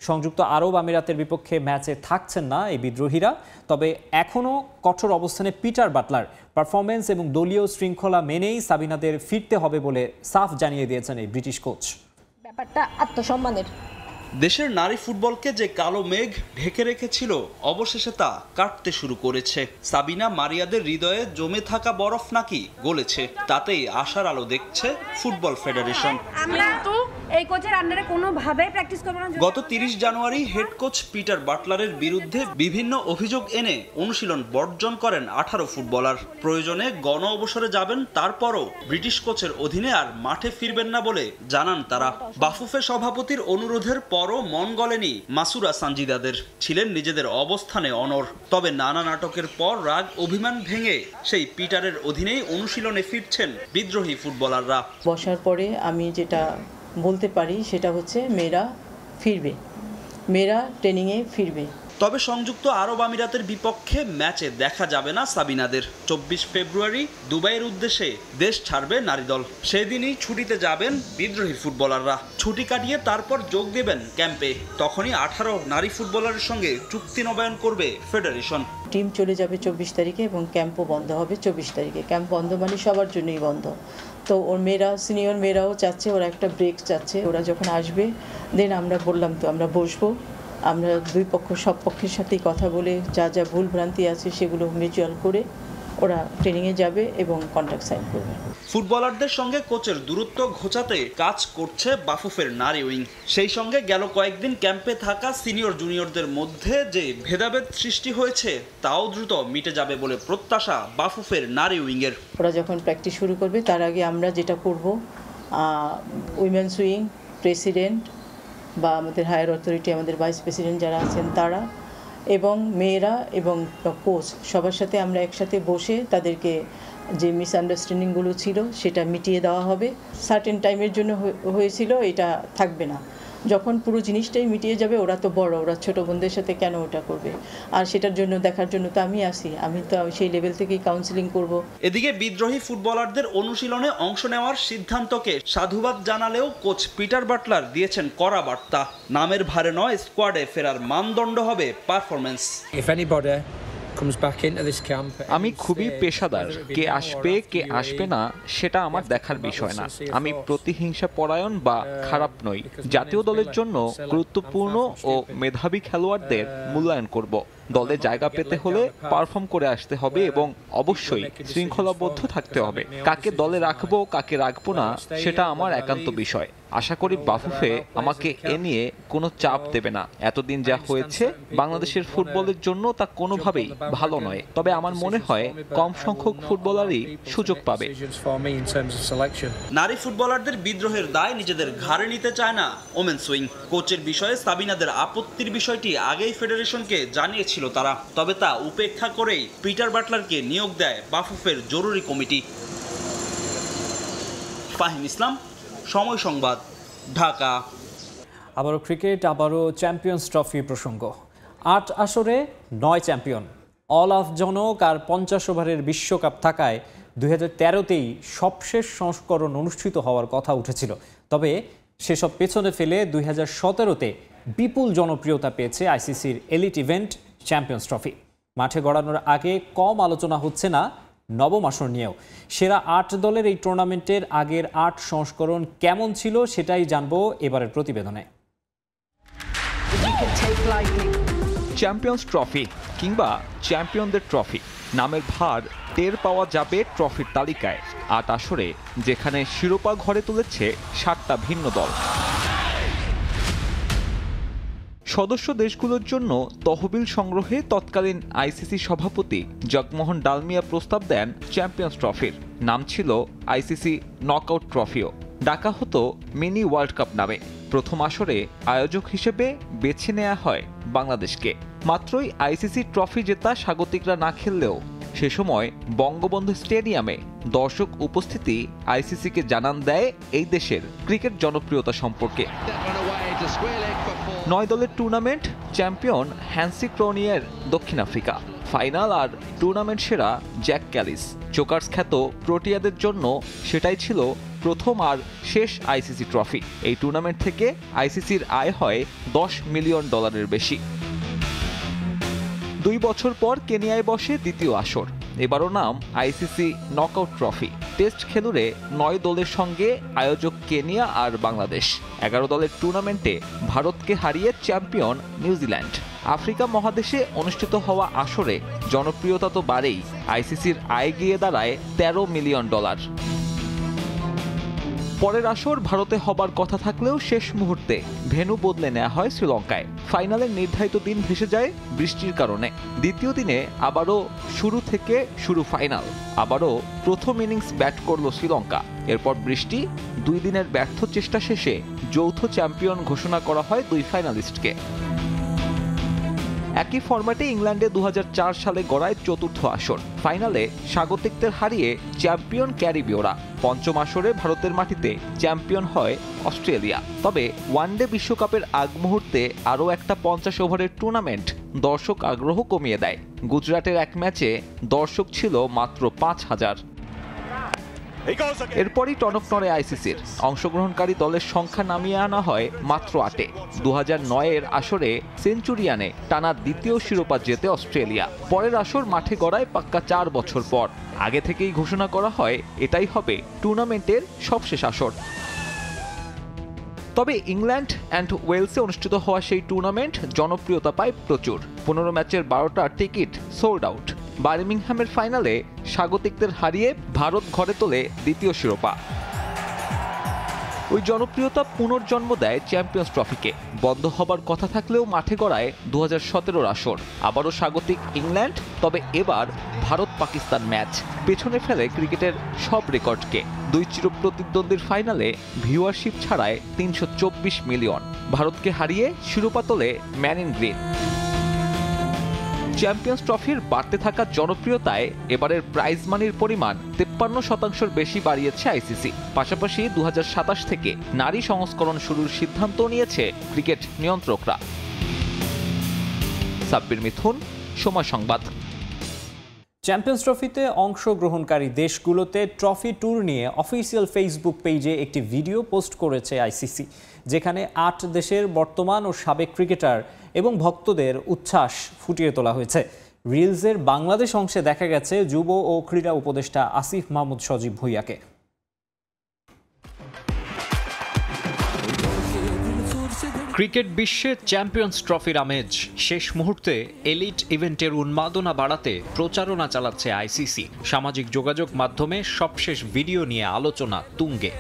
S1: সংযুক্ত আরব আমিরাতের বিপক্ষে ম্যাচে থাকছেন না এই বিদ্রোহীরা। তবে এখনও কঠোর অবস্থানে পিটার বাটলার। পারফরমেন্স এবং দলীয় শৃঙ্খলা মেনেই সাবিনাদের ফিরতে হবে বলে সাফ জানিয়ে দিয়েছেন এই ব্রিটিশ কোচ।
S10: ব্যাপারটা আত্মসম্মানের।
S8: দেশের নারী ফুটবলকে যে কালো মেঘ ঢেকে রেখেছিল অবশেষে তা কাটতে শুরু করেছে। সাবিনা মারিয়াদের হৃদয়ে জমে থাকা বরফ নাকি গলেছে, তাতেই আশার আলো দেখছে ফুটবল ফেডারেশন।
S10: আমরা তো এই কোচের আন্ডারে কোনোভাবে প্র্যাকটিস করব না।
S8: গত 30 জানুয়ারি হেড কোচ পিটার বাটলারের বিরুদ্ধে বিভিন্ন অভিযোগ এনে অনুশীলন বর্জন করেন 18 ফুটবলার। প্রয়োজনে গণ অবসরে যাবেন, তারপরও ব্রিটিশ কোচের অধীনে আর মাঠে ফিরবেন না বলে জানান তারা। বাফুফে সভাপতির অনুরোধের পরও মন গলেনি মাসুরা সানজিদাদের, ছিলেন নিজেদের অবস্থানে অনড়। তবে নানা নাটকের পর রাগ অভিমান ভেঙে সেই পিটারের অধীনেই অনুশীলনে ফিরছেন বিদ্রোহী ফুটবলাররা।
S11: বসার পরে আমি যেটা বলতে পারি সেটা হচ্ছে মেয়েরা ফিরবে, মেয়েরা ট্রেনিংয়ে ফিরবে।
S8: তবে সংযুক্ত আরব আমিরাতের বিপক্ষে ম্যাচে দেখা যাবে না সাবিনাদের। 24 ফেব্রুয়ারি দুবাইয়ের উদ্দেশ্যে দেশ ছাড়বে নারী দল। সেদিনই ছুটিতে যাবেন বিদ্রোহী ফুটবলাররা। ছুটি কাটিয়ে তারপর যোগ দেবেন ক্যাম্পে। তখনই 18 নারী ফুটবলারের সঙ্গে চুক্তি নবায়ন করবে ফেডারেশন।
S11: টিম চলে যাবে 24 তারিখে এবং ক্যাম্পও বন্ধ হবে 24 তারিখে। ক্যাম্প বন্ধ মানে সবার জন্যই বন্ধ। তো ওর মেয়েরা, সিনিয়র মেয়েরাও চাচ্ছে, ওরা একটা ব্রেক চাচ্ছে। ওরা যখন আসবে দেন আমরা বললাম তো আমরা বসবো, আমরা দুই পক্ষ সব পক্ষের সাথেই কথা বলে যা যা ভুল ভ্রান্তি আছে সেগুলো মিউচুয়াল করে ওরা ট্রেনিংয়ে যাবে এবং কন্ট্রাক্ট সাইন করবে।
S8: ফুটবলারদের সঙ্গে কোচের দূরত্ব ঘোচাতে কাজ করছে বাফুফের নারী উইং। সেই সঙ্গে গেল কয়েকদিন ক্যাম্পে থাকা সিনিয়র জুনিয়রদের মধ্যে যে ভেদাভেদ সৃষ্টি হয়েছে তাও দ্রুত মিটে যাবে বলে প্রত্যাশা বাফুফের নারী উইংয়ের।
S11: ওরা যখন প্র্যাকটিস শুরু করবে তার আগে আমরা যেটা করব, উইমেন্স উইং প্রেসিডেন্ট বা আমাদের হায়ার অথরিটি, আমাদের ভাইস প্রেসিডেন্ট যারা আছেন তারা এবং মেয়েরা এবং কোচ সবার সাথে আমরা একসাথে বসে তাদেরকে যে মিসআন্ডারস্ট্যান্ডিংগুলো ছিল সেটা মিটিয়ে দেওয়া হবে। সার্টেন টাইমের জন্য হয়েছিল, এটা থাকবে না। যখন পুরো জিনিসটাই মিটিয়ে যাবে, ওরা তো বড়, ওরা ছোট বোনদের সাথে কেন ওটা করবে? আর সেটার জন্য দেখার জন্য তো আমি আসি, আমি তো সেই লেভেল থেকেই কাউন্সিলিং করব।
S8: এদিকে বিদ্রোহী ফুটবলারদের অনুশীলনে অংশ নেওয়ার সিদ্ধান্তকে সাধুবাদ জানালেও কোচ পিটার বাটলার দিয়েছেন কড়া বার্তা। নামের ভারে নয়, স্কোয়াডে ফেরার মানদণ্ড হবে পারফরম্যান্স।
S12: আমি খুবই পেশাদার, কে আসবে কে আসবে না সেটা আমার দেখার বিষয় না। আমি প্রতিহিংসা পরায়ণ বা খারাপ নই। জাতীয় দলের জন্য গুরুত্বপূর্ণ ও মেধাবী খেলোয়াড়দের মূল্যায়ন করব। দলে জায়গা পেতে হলে পারফর্ম করে আসতে হবে এবং অবশ্যই শৃঙ্খলাবদ্ধ থাকতে হবে। কাকে দলে রাখবো কাকে রাখবো না সেটা আমার একান্ত বিষয়। আশা করি বাফুফে আমাকে এ নিয়ে কোনো চাপ দেবে না। এতদিন যা হয়েছে বাংলাদেশের ফুটবলের জন্য তা কোনোভাবেই ভালো নয়, তবে আমার মনে হয় কম সংখ্যক ফুটবলারই সুযোগ পাবে।
S8: নারী ফুটবলারদের বিদ্রোহের দায় নিজেদের ঘাড়ে নিতে চায় না ওমেন্স উইং। কোচের বিষয়ে সাবিনাদের আপত্তির বিষয়টি আগেই ফেডারেশনকে জানিয়েছিল তারা, তবে তা উপেক্ষা করেই পিটার বাটলারকে নিয়োগ দেয় বাফুফের জরুরি কমিটি। ফাহিম ইসলাম, সময় সংবাদ, ঢাকা।
S1: আবারও ক্রিকেট, আবারও চ্যাম্পিয়ন্স ট্রফি প্রসঙ্গ। ৮ আসরে ৯ চ্যাম্পিয়ন, অলাভজনক আর ৫০ ওভারের বিশ্বকাপ থাকায় 2013তেই সবশেষ সংস্করণ অনুষ্ঠিত হওয়ার কথা উঠেছিল। তবে সেসব পেছনে ফেলে 2017তে বিপুল জনপ্রিয়তা পেয়েছে আইসিসির এলিট ইভেন্ট চ্যাম্পিয়ন্স ট্রফি। মাঠে গড়ানোর আগে কম আলোচনা হচ্ছে না নবম আসর নিয়েও। সেরা ৮ দলের এই টুর্নামেন্টের আগের ৮ সংস্করণ কেমন ছিল সেটাই জানবো এবারের প্রতিবেদনে।
S12: চ্যাম্পিয়ন্স ট্রফি কিংবা চ্যাম্পিয়নদের ট্রফি, নামের ভার টের পাওয়া যাবে ট্রফির তালিকায়। ৮ আসরে যেখানে শিরোপা ঘরে তুলেছে 7টা ভিন্ন দল। সদস্য দেশগুলোর জন্য তহবিল সংগ্রহে তৎকালীন আইসিসি সভাপতি জগমোহন ডালমিয়া প্রস্তাব দেন চ্যাম্পিয়ন্স ট্রফির। নাম ছিল আইসিসি নকআউট ট্রফিও, ডাকা হতো মিনি ওয়ার্ল্ড কাপ নামে। প্রথম আসরে আয়োজক হিসেবে বেছে নেওয়া হয় বাংলাদেশকে। মাত্রই আইসিসি ট্রফি জেতা স্বাগতিকরা না খেললেও সে সময় বঙ্গবন্ধু স্টেডিয়ামে দর্শক উপস্থিতি আইসিসিকে জানান দেয় এই দেশের ক্রিকেট জনপ্রিয়তা সম্পর্কে। 9 দলের টুর্নামেন্ট, চ্যাম্পিয়ন হ্যান্সি ক্রোনিয়ের দক্ষিণ আফ্রিকা। ফাইনাল আর টুর্নামেন্ট সেরা জ্যাক ক্যালিস। জোকার্স খ্যাত প্রোটিয়াদের জন্য সেটাই ছিল প্রথম আর শেষ আইসিসি ট্রফি। এই টুর্নামেন্ট থেকে আইসিসির আয় হয় $10 মিলিয়ন বেশি। 2 বছর পর কেনিয়ায় বসে দ্বিতীয় আসর। এবারও নাম আইসিসি নকআউট ট্রফি। টেস্ট খেলুড়ে 9 দলের সঙ্গে আয়োজক কেনিয়া আর বাংলাদেশ। 11 দলের টুর্নামেন্টে ভারতকে হারিয়ে চ্যাম্পিয়ন নিউজিল্যান্ড। আফ্রিকা মহাদেশে অনুষ্ঠিত হওয়া আসরে জনপ্রিয়তা তো বাড়েই, আইসিসির আয় গিয়ে দাঁড়ায় $13 মিলিয়ন। পরের আসর ভারতে হবার কথা থাকলেও শেষ মুহূর্তে ভেন্যু বদলে নেওয়া হয় শ্রীলঙ্কায়। ফাইনালের নির্ধারিত দিন ভেসে যায় বৃষ্টির কারণে। দ্বিতীয় দিনে আবারও শুরু ফাইনাল। আবারও প্রথম ইনিংস ব্যাট করল শ্রীলঙ্কা। এরপর বৃষ্টি। 2 দিনের ব্যর্থ চেষ্টা শেষে যৌথ চ্যাম্পিয়ন ঘোষণা করা হয় 2 ফাইনালিস্টকে। একই ফরম্যাটে ইংল্যান্ডে 2004 সালে গড়ায় চতুর্থ আসর। ফাইনালে স্বাগতিকদের হারিয়ে চ্যাম্পিয়ন ক্যারিবীয়রা। পঞ্চম আসরে ভারতের মাটিতে চ্যাম্পিয়ন হয় অস্ট্রেলিয়া। তবে ওয়ানডে বিশ্বকাপের আগ মুহূর্তে আরও একটা 50 ওভারের টুর্নামেন্ট দর্শক আগ্রহ কমিয়ে দেয়। গুজরাটের এক ম্যাচে দর্শক ছিল মাত্র 5000। এরপরই টনক নড়ে আইসিসির। অংশগ্রহণকারী দলের সংখ্যা নামিয়ে আনা হয় মাত্র 8-এ। 2009-এর আসরে সেঞ্চুরিয়ানে টানা দ্বিতীয় শিরোপা জেতে অস্ট্রেলিয়া। পরের আসর মাঠে গড়ায় পাক্কা 4 বছর পর। আগে থেকেই ঘোষণা করা হয় এটাই হবে টুর্নামেন্টের সবশেষ আসর। তবে ইংল্যান্ড অ্যান্ড ওয়েলসে অনুষ্ঠিত হওয়া সেই টুর্নামেন্ট জনপ্রিয়তা পায় প্রচুর। 15 ম্যাচের 12টা টিকিট সোল্ড আউট। বার্মিংহামের ফাইনালে স্বাগতিকদের হারিয়ে ভারত ঘরে তোলে দ্বিতীয় শিরোপা। ওই জনপ্রিয়তা পুনর্জন্ম দেয় চ্যাম্পিয়ন্স ট্রফিকে। বন্ধ হবার কথা থাকলেও মাঠে গড়ায় 2017-র আসর। আবারও স্বাগতিক ইংল্যান্ড, তবে এবার ভারত পাকিস্তান ম্যাচ পেছনে ফেলে ক্রিকেটের সব রেকর্ডকে। 2 চিরপ্রতিদ্বন্দ্বীর ফাইনালে ভিউয়ারশিপ ছাড়ায় 324 মিলিয়ন। ভারতকে হারিয়ে শিরোপা তোলে ম্যান ইন গ্রিন। চ্যাম্পিয়ন্স ট্রফির বাড়তে থাকা জনপ্রিয়তায় এবারের প্রাইজ মানির পরিমাণ 53% বেশি বাড়িয়েছে আইসিসি। পাশাপাশি 2027 থেকে নারী সংস্করণ শুরুর সিদ্ধান্ত নিয়েছে ক্রিকেট নিয়ন্ত্রকরা। সাব্বির মিথুন, সময় সংবাদ।
S1: চ্যাম্পিয়ন্স ট্রফিতে অংশগ্রহণকারী দেশগুলোতে ট্রফি ট্যুর নিয়ে অফিসিয়াল ফেসবুক পেজে একটি ভিডিও পোস্ট করেছে আইসিসি, যেখানে 8 দেশের বর্তমান ও সাবেক ক্রিকেটার এবং ভক্তদের উচ্ছ্বাস ফুটিয়ে তোলা হয়েছে। রিলসের বাংলাদেশ অংশে দেখা গেছে যুব ও ক্রীড়া উপদেষ্টা আসিফ মাহমুদ সজীব ভুঁইয়াকে। ক্রিকেট বিশ্বে চ্যাম্পিয়ন্স ট্রফির আমেজ শেষ মুহূর্তে এলিট ইভেন্টের উন্মাদনা বাড়াতে প্রচারণা চালাচ্ছে আইসিসি। সামাজিক যোগাযোগ মাধ্যমে সবশেষ ভিডিও নিয়ে আলোচনা তুঙ্গে।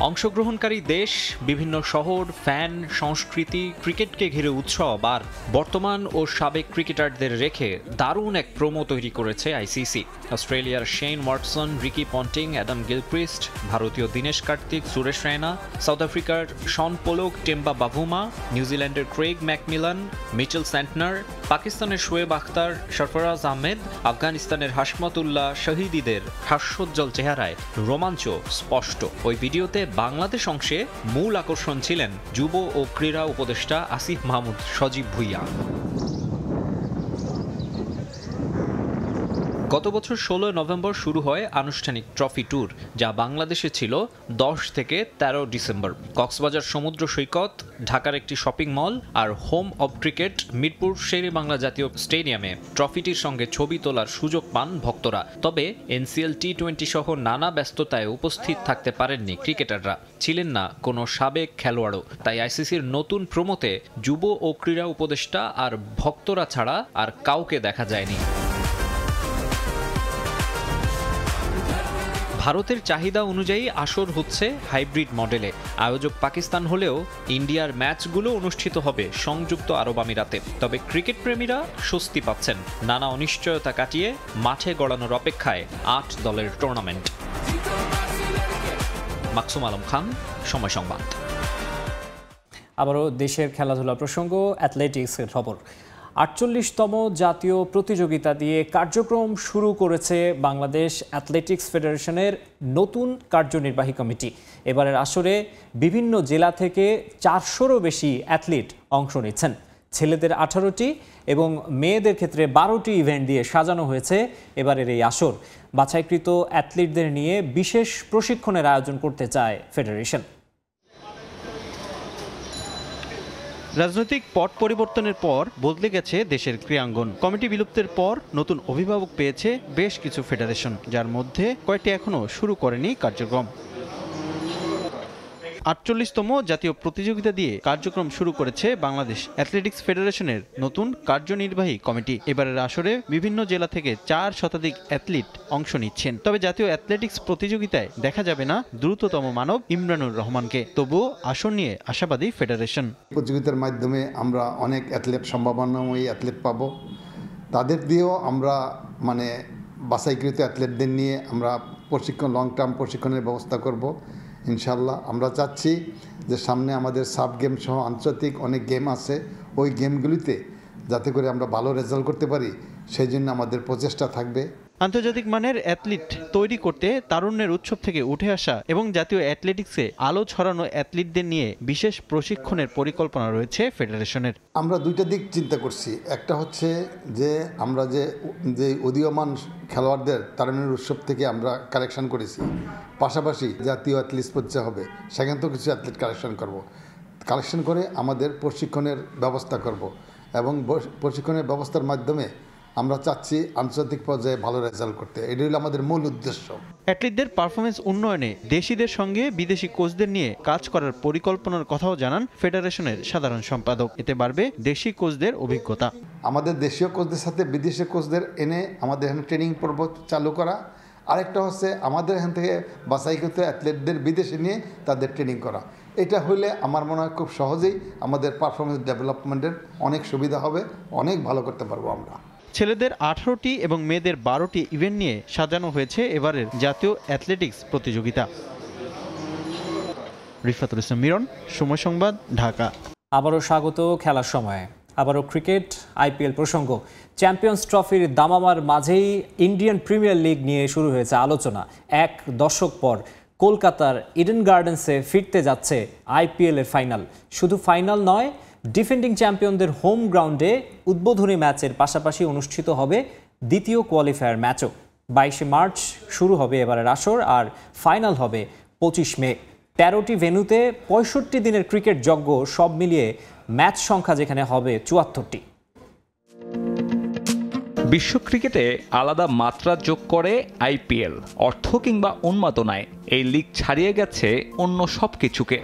S1: অংশগ্রহণকারী দেশ, বিভিন্ন শহর, ফ্যান, সংস্কৃতি, ক্রিকেটকে ঘিরে উৎসব আর বর্তমান ও সাবেক ক্রিকেটারদের রেখে দারুণ এক প্রোমো তৈরি করেছে আইসিসি। অস্ট্রেলিয়ার Shane Watson, Ricky Ponting, Adam Gilchrist, ভারতীয় দীনেশ কার্তিক, সুরেশ রায়না, সাউথ আফ্রিকার শন পোলক, টেম্বা বাভুমা, নিউজিল্যান্ডের ক্রেইগ ম্যাকমিলান, মিচেল স্যান্টনার, পাকিস্তানের শোয়েব আখতার, সরফরাজ আহমেদ, আফগানিস্তানের হাশমতুল্লাহ শহীদীদের হাস্যোজ্জ্বল চেহারায় রোমাঞ্চ স্পষ্ট। ওই ভিডিওতে বাংলাদেশ অংশে মূল আকর্ষণ ছিলেন যুব ও ক্রীড়া উপদেষ্টা আসিফ মাহমুদ সজীব ভুঁইয়া। গত বছর 16 নভেম্বর শুরু হয় আনুষ্ঠানিক ট্রফি ট্যুর, যা বাংলাদেশে ছিল 10 থেকে 13 ডিসেম্বর। কক্সবাজার সমুদ্র সৈকত, ঢাকার একটি শপিং মল আর home of cricket Mirpur Sher-e-Bangla জাতীয় স্টেডিয়ামে ট্রফিটির সঙ্গে ছবি তোলার সুযোগ পান ভক্তরা। তবে এনসিএল টি20 সহ নানা ব্যস্ততায় উপস্থিত থাকতে পারেননি ক্রিকেটাররা, ছিলেন না কোনো সাবেক খেলোয়াড়ও। তাই আইসিসির নতুন প্রোমোতে যুব ও ক্রীড়া উপদেষ্টা আর ভক্তরা ছাড়া আর কাউকে দেখা যায়নি। ভারতের চাহিদা অনুযায়ী আসর হচ্ছে হাইব্রিড মডেলে। আয়োজক পাকিস্তান হলেও ইন্ডিয়ার ম্যাচগুলো অনুষ্ঠিত হবে সংযুক্ত আরব আমিরাতে। তবে ক্রিকেট প্রেমীরা স্বস্তি পাচ্ছেন, নানা অনিশ্চয়তা কাটিয়ে মাঠে গড়ানোর অপেক্ষায় 8 দলের টুর্নামেন্ট। মাকসুম আলম খান, সময় সংবাদ। আবারও দেশের খেলাধুলা প্রসঙ্গ, অ্যাথলেটিক্সের খবর। 48তম জাতীয় প্রতিযোগিতা দিয়ে কার্যক্রম শুরু করেছে বাংলাদেশ অ্যাথলেটিক্স ফেডারেশনের নতুন কার্যনির্বাহী কমিটি। এবারের আসরে বিভিন্ন জেলা থেকে 400রও বেশি অ্যাথলিট অংশ নিচ্ছেন। ছেলেদের 18টি এবং মেয়েদের ক্ষেত্রে 12টি ইভেন্ট দিয়ে সাজানো হয়েছে এবারের এই আসর। বাছাইকৃত অ্যাথলিটদের নিয়ে বিশেষ প্রশিক্ষণের আয়োজন করতে চায় ফেডারেশন।
S5: রাজনৈতিক পট পরিবর্তনের পর বদলে গেছে দেশের ক্রীড়াঙ্গন। কমিটি বিলুপ্তের পর নতুন অভিভাবক পেয়েছে বেশ কিছু ফেডারেশন, যার মধ্যে কয়েকটি এখনও শুরু করেনি কার্যক্রম। 48তম জাতীয় প্রতিযোগিতা দিয়ে কার্যক্রম শুরু করেছে বাংলাদেশ অ্যাথলেটিক্স ফেডারেশনের নতুন কার্যনির্বাহী কমিটি। এবারের আসরে বিভিন্ন জেলা থেকে 4 শতাধিক অ্যাথলিট অংশ নিচ্ছেন। তবে জাতীয় অ্যাথলেটিক্স প্রতিযোগিতায় দেখা যাবে না দ্রুততম মানব ইমরানুর রহমানকে। তবুও আসন নিয়ে আশাবাদী ফেডারেশন।
S13: প্রতিযোগিতার মাধ্যমে আমরা অনেক অ্যাথলেট, সম্ভাবনাময়ী অ্যাথলেট পাব। তাদের দিয়েও আমরা বাছাইকৃত অ্যাথলেটদের নিয়ে আমরা প্রশিক্ষণ, লং টার্ম প্রশিক্ষণের ব্যবস্থা করব ইনশাল্লাহ। আমরা চাচ্ছি যে সামনে আমাদের সাব গেম সহ আন্তর্জাতিক অনেক গেম আছে, ওই গেমগুলিতে যাতে করে আমরা ভালো রেজাল্ট করতে পারি, সেই জন্য আমাদের প্রচেষ্টা থাকবে।
S5: আন্তর্জাতিক মানের অ্যাথলিট তৈরি করতে তারুণ্যের উৎসব থেকে উঠে আসা এবং জাতীয় অ্যাথলেটিক্সে আলো ছড়ানো অ্যাথলিটদের নিয়ে বিশেষ প্রশিক্ষণের পরিকল্পনা রয়েছে ফেডারেশনের।
S13: আমরা দুইটা দিক চিন্তা করছি। একটা হচ্ছে যে আমরা যে উদীয়মান খেলোয়াড়দের তারুণ্যের উৎসব থেকে আমরা কালেকশন করেছি, পাশাপাশি জাতীয় অ্যাথলেটিক্স প্রতিযোগিতা হবে, সেখান থেকে কিছু অ্যাথলেট কালেকশন করে আমাদের প্রশিক্ষণের ব্যবস্থা করব এবং প্রশিক্ষণের ব্যবস্থার মাধ্যমে আমরা চাচ্ছি আন্তর্জাতিক পর্যায়ে ভালো রেজাল্ট করতে। এটি হলো আমাদের মূল উদ্দেশ্য।
S5: অ্যাথলিটদের পারফরমেন্স উন্নয়নে দেশিদের সঙ্গে বিদেশি কোচদের নিয়ে কাজ করার পরিকল্পনার কথাও জানান ফেডারেশনের সাধারণ সম্পাদক। এতে বাড়বে দেশি কোচদের অভিজ্ঞতা।
S13: আমাদের দেশীয় কোচদের সাথে বিদেশি কোচদের এনে আমাদের এখানে ট্রেনিং পর্ব চালু করা। আরেকটা হচ্ছে আমাদের এখান থেকে বাছাইকৃত অ্যাথলেটদের বিদেশে নিয়ে তাদের ট্রেনিং করা। এটা হলে আমার মনে হয় খুব সহজেই আমাদের পারফরমেন্স ডেভেলপমেন্টের অনেক সুবিধা হবে, অনেক ভালো করতে পারবো আমরা।
S5: ছেলেদের 18টি এবং মেয়েদের 12টি ইভেন্ট নিয়ে সাজানো হয়েছে এবারের জাতীয় অ্যাথলেটিক্স প্রতিযোগিতা। রিফাতুল ইসলাম মিরন, সময় সংবাদ, ঢাকা।
S1: আবারও স্বাগত খেলার সময়ে। আবারও ক্রিকেট আইপিএল প্রসঙ্গ। চ্যাম্পিয়ন্স ট্রফির দামামার মাঝেই ইন্ডিয়ান প্রিমিয়ার লিগ নিয়ে শুরু হয়েছে আলোচনা। এক দশক পর কলকাতার ইডেন গার্ডেন্সে ফিরতে যাচ্ছে আইপিএল এর ফাইনাল। শুধু ফাইনাল নয়, ডিফেন্ডিং চ্যাম্পিয়নদের হোম গ্রাউন্ডে উদ্বোধনী ম্যাচের পাশাপাশি অনুষ্ঠিত হবে দ্বিতীয় কোয়ালিফায়ার ম্যাচও। 22 মার্চ শুরু হবে এবারের আসর, আর ফাইনাল হবে 25 মে। 13টি ভেন্যুতে 65 দিনের ক্রিকেট যজ্ঞ, সব মিলিয়ে ম্যাচ সংখ্যা যেখানে হবে 74টি।
S12: বিশ্ব ক্রিকেটে আলাদা মাত্রা যোগ করে আইপিএল। অর্থ কিংবা উন্মাদনায় এই লিগ ছাড়িয়ে গেছে অন্য সব কিছুকে।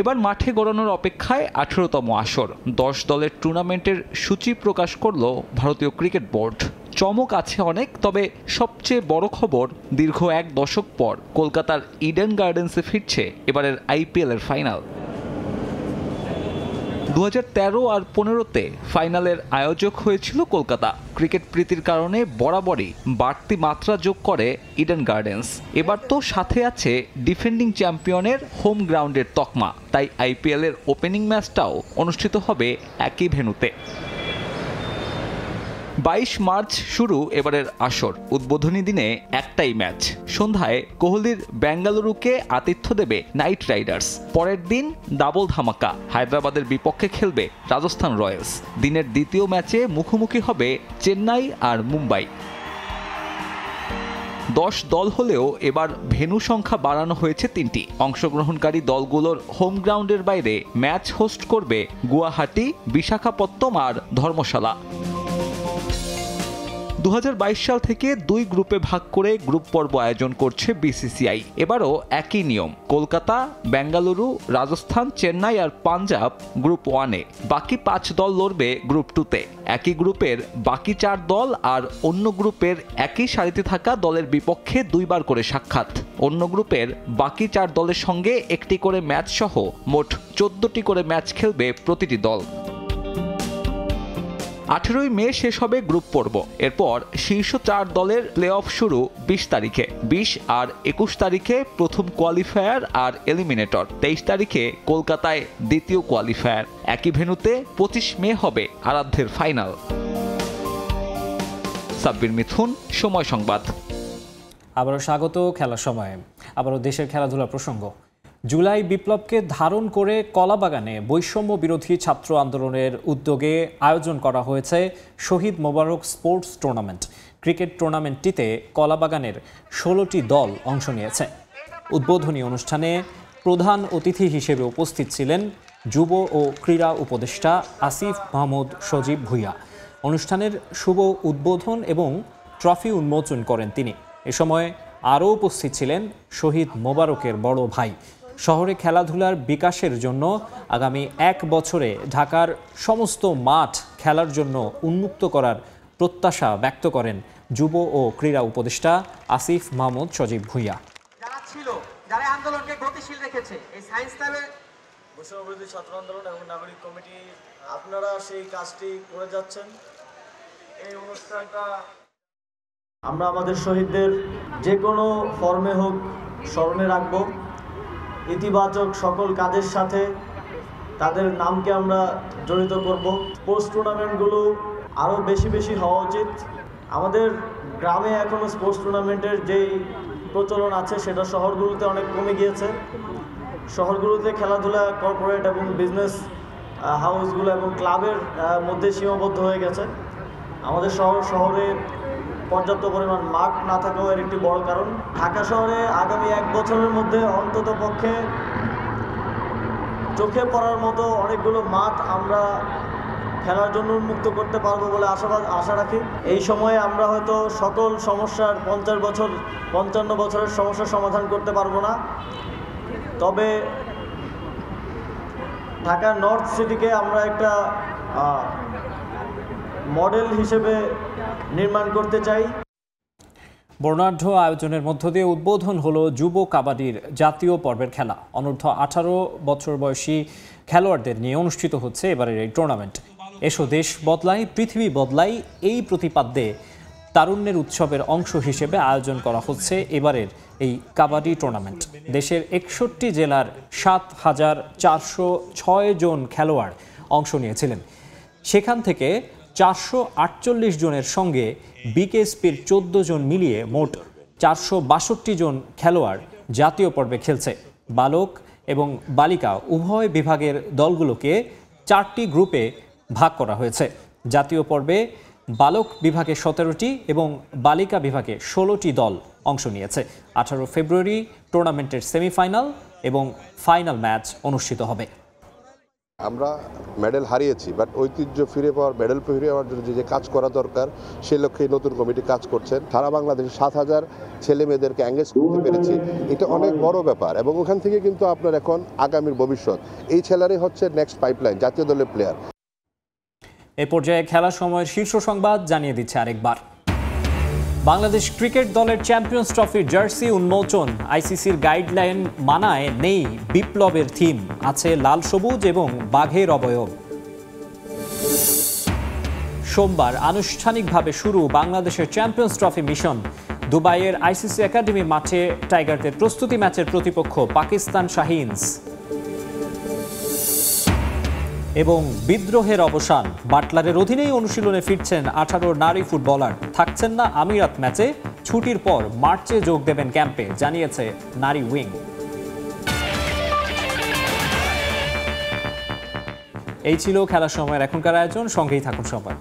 S12: এবার মাঠে গড়ানোর অপেক্ষায় 18তম আসর। 10 দলের টুর্নামেন্টের সূচি প্রকাশ করল ভারতীয় ক্রিকেট বোর্ড। চমক আছে অনেক, তবে সবচেয়ে বড় খবর, দীর্ঘ এক দশক পর কলকাতার ইডেন গার্ডেন্সে ফিরছে এবারের আইপিএল এর ফাইনাল। 2013 আর 15তে ফাইনালের আয়োজক হয়েছিল কলকাতা। ক্রিকেট প্রীতির কারণে বরাবরই বাড়তি মাত্রা যোগ করে ইডেন গার্ডেন্স। এবার তো সাথে আছে ডিফেন্ডিং চ্যাম্পিয়নের হোম গ্রাউন্ডের তকমা, তাই আইপিএল এর ওপেনিং ম্যাচটাও অনুষ্ঠিত হবে একই ভেন্যুতে। 22 মার্চ শুরু এবারের আসর। উদ্বোধনী দিনে একটাই ম্যাচ। সন্ধ্যায় কোহলির বেঙ্গালুরুকে আতিথ্য দেবে নাইট রাইডার্স। পরের দিন ডাবল ধামাকা, হায়দ্রাবাদের বিপক্ষে খেলবে রাজস্থান রয়্যালস। দিনের দ্বিতীয় ম্যাচে মুখোমুখি হবে চেন্নাই আর মুম্বাই। 10 দল হলেও এবার ভেন্যু সংখ্যা বাড়ানো হয়েছে 3টি। অংশগ্রহণকারী দলগুলোর হোম গ্রাউন্ডের বাইরে ম্যাচ হোস্ট করবে গুয়াহাটি, বিশাখাপত্তনম আর ধর্মশালা। 2022 সাল থেকে 2 গ্রুপে ভাগ করে গ্রুপ পর্ব আয়োজন করছে বিসিসিআই। এবারও একই নিয়ম। কলকাতা, বেঙ্গালুরু, রাজস্থান, চেন্নাই আর পাঞ্জাব গ্রুপ 1-এ। বাকি 5 দল লড়বে গ্রুপ 2-তে। একই গ্রুপের বাকি 4 দল আর অন্য গ্রুপের একই সারিতে থাকা দলের বিপক্ষে 2 বার করে সাক্ষাৎ। অন্য গ্রুপের বাকি 4 দলের সঙ্গে একটি করে ম্যাচ সহ মোট 14টি করে ম্যাচ খেলবে প্রতিটি দল। 18 মে শেষ হবে গ্রুপ পর্ব। এরপর শীর্ষ 4 দলের প্লে অফ শুরু 20 তারিখে। 20 আর 21 তারিখে প্রথম কোয়ালিফায়ার আর এলিমিনেটর। 23 তারিখে কলকাতায় দ্বিতীয় কোয়ালিফায়ার। একই ভেন্যুতে 25 মে হবে আরাধ্যের ফাইনাল। সাব্বির মিথুন, সময় সংবাদ।
S1: আবারও স্বাগত খেলার সময়ে। আবারও দেশের খেলাধুলার প্রসঙ্গ। জুলাই বিপ্লবকে ধারণ করে কলাবাগানে বৈষম্য বিরোধী ছাত্র আন্দোলনের উদ্যোগে আয়োজন করা হয়েছে শহীদ মোবারক স্পোর্টস টুর্নামেন্ট। ক্রিকেট টুর্নামেন্টটিতে কলাবাগানের 16টি দল অংশ নিয়েছে। উদ্বোধনী অনুষ্ঠানে প্রধান অতিথি হিসেবে উপস্থিত ছিলেন যুব ও ক্রীড়া উপদেষ্টা আসিফ মাহমুদ সজীব ভুঁইয়া। অনুষ্ঠানের শুভ উদ্বোধন এবং ট্রফি উন্মোচন করেন তিনি। এ সময় আরও উপস্থিত ছিলেন শহীদ মোবারকের বড় ভাই। শহরে খেলাধুলার বিকাশের জন্য আগামী 1 বছরে ঢাকার সমস্ত মাঠ খেলার জন্য উন্মুক্ত করার প্রত্যাশা ব্যক্ত করেন যুব ও ক্রীড়া উপদেষ্টা আসিফ মাহমুদ সজীব ভুঁইয়া।
S14: যারা ছিল, যারা আন্দোলনকে গতিশীল রেখেছে, এই সায়েন্স ল্যাবে বৈষম্য বিরোধী ছাত্র আন্দোলন এবং নাগরিক কমিটি, আপনারা সেই কাজটি করে যাচ্ছেন। এই অনুষ্ঠানটা আমরা আমাদের শহীদদের যে কোনো ফর্মে হোক স্মরণে রাখব। ইতিবাচক সকল কাজের সাথে তাদের নামকে আমরা জড়িত করব। স্পোর্টস টুর্নামেন্টগুলো আরও বেশি বেশি হওয়া উচিত। আমাদের গ্রামে এখনও স্পোর্টস টুর্নামেন্টের যেই প্রচলন আছে সেটা শহরগুলোতে অনেক কমে গিয়েছে। শহরগুলোতে খেলাধুলা কর্পোরেট এবং বিজনেস হাউসগুলো এবং ক্লাবের মধ্যে সীমাবদ্ধ হয়ে গেছে। আমাদের শহরে পর্যাপ্ত পরিমাণ মাঠ না থাকাও এর একটি বড় কারণ। ঢাকা শহরে আগামী 1 বছরের মধ্যে অন্তত পক্ষে চোখে পড়ার মতো অনেকগুলো মাঠ আমরা খেলার জন্য উন্মুক্ত করতে পারবো বলে আশা রাখি। এই সময়ে আমরা হয়তো সকল সমস্যার 55 বছরের সমস্যার সমাধান করতে পারবো না, তবে ঢাকা নর্থ সিটিকে আমরা একটা মডেল হিসেবে নির্মাণ করতে চাই।
S1: বর্ণাঢ্য আয়োজনের মধ্য দিয়ে উদ্বোধন হলো যুব কাবাডির জাতীয় পর্বের খেলা। অনূর্ধ্ব 18 বছর বয়সী খেলোয়াড়দের নিয়ে অনুষ্ঠিত হচ্ছে এবারের এই টুর্নামেন্ট। এসো দেশ বদলাই, পৃথিবী বদলাই, এই প্রতিপাদ্যে তারুণ্যের উৎসবের অংশ হিসেবে আয়োজন করা হচ্ছে এবারের এই কাবাডি টুর্নামেন্ট। দেশের 61 জেলার 7,406 জন খেলোয়াড় অংশ নিয়েছিলেন। সেখান থেকে 448 জনের সঙ্গে বিকেএসপির 14 জন মিলিয়ে মোট 462 জন খেলোয়াড় জাতীয় পর্বে খেলছে। বালক এবং বালিকা উভয় বিভাগের দলগুলোকে 4টি গ্রুপে ভাগ করা হয়েছে। জাতীয় পর্বে বালক বিভাগে 17টি এবং বালিকা বিভাগে 16টি দল অংশ নিয়েছে। 18 ফেব্রুয়ারি টুর্নামেন্টের সেমিফাইনাল এবং ফাইনাল ম্যাচ অনুষ্ঠিত হবে।
S15: আমরা মেডেল হারিয়েছি, বাট ঐতিহ্য ফিরে পাওয়ার, মেডেল ফিরে পাওয়ার জন্য যে কাজ করা দরকার সে লক্ষ্যে নতুন কমিটি কাজ করছেন। সারা বাংলাদেশে 7,000 ছেলে মেয়েদেরকে এঙ্গেজ করতে পেরেছি, এটা অনেক বড় ব্যাপার। এবং ওখান থেকে কিন্তু আপনার এখন আগামীর ভবিষ্যৎ, এই ছেলেরাই হচ্ছে নেক্সট পাইপলাইন, জাতীয় দলের প্লেয়ার।
S1: এ পর্যায়ে খেলার সময়ের শীর্ষ সংবাদ জানিয়ে দিচ্ছে আরেকবার। বাংলাদেশ ক্রিকেট দলের চ্যাম্পিয়ন্স ট্রফির জার্সি উন্মোচন। আইসিসির গাইডলাইন মানায় নেই বিপ্লবের থিম, আছে লাল সবুজ এবং বাঘের অবয়ব। সোমবার আনুষ্ঠানিকভাবে শুরু বাংলাদেশের চ্যাম্পিয়ন্স ট্রফি মিশন। দুবাইয়ের আইসিসি একাডেমি মাঠে টাইগারদের প্রস্তুতি ম্যাচের প্রতিপক্ষ পাকিস্তান শাহিনস। এবং বিদ্রোহের অবসান, বাটলারের অধীনেই অনুশীলনে ফিরছেন 18 নারী ফুটবলার। থাকছেন না আমিরাত ম্যাচে, ছুটির পর মার্চে যোগ দেবেন ক্যাম্পে, জানিয়েছে নারী উইং। এই ছিল খেলার সময়ের এখনকার আয়োজন, সঙ্গেই থাকুন সবাই।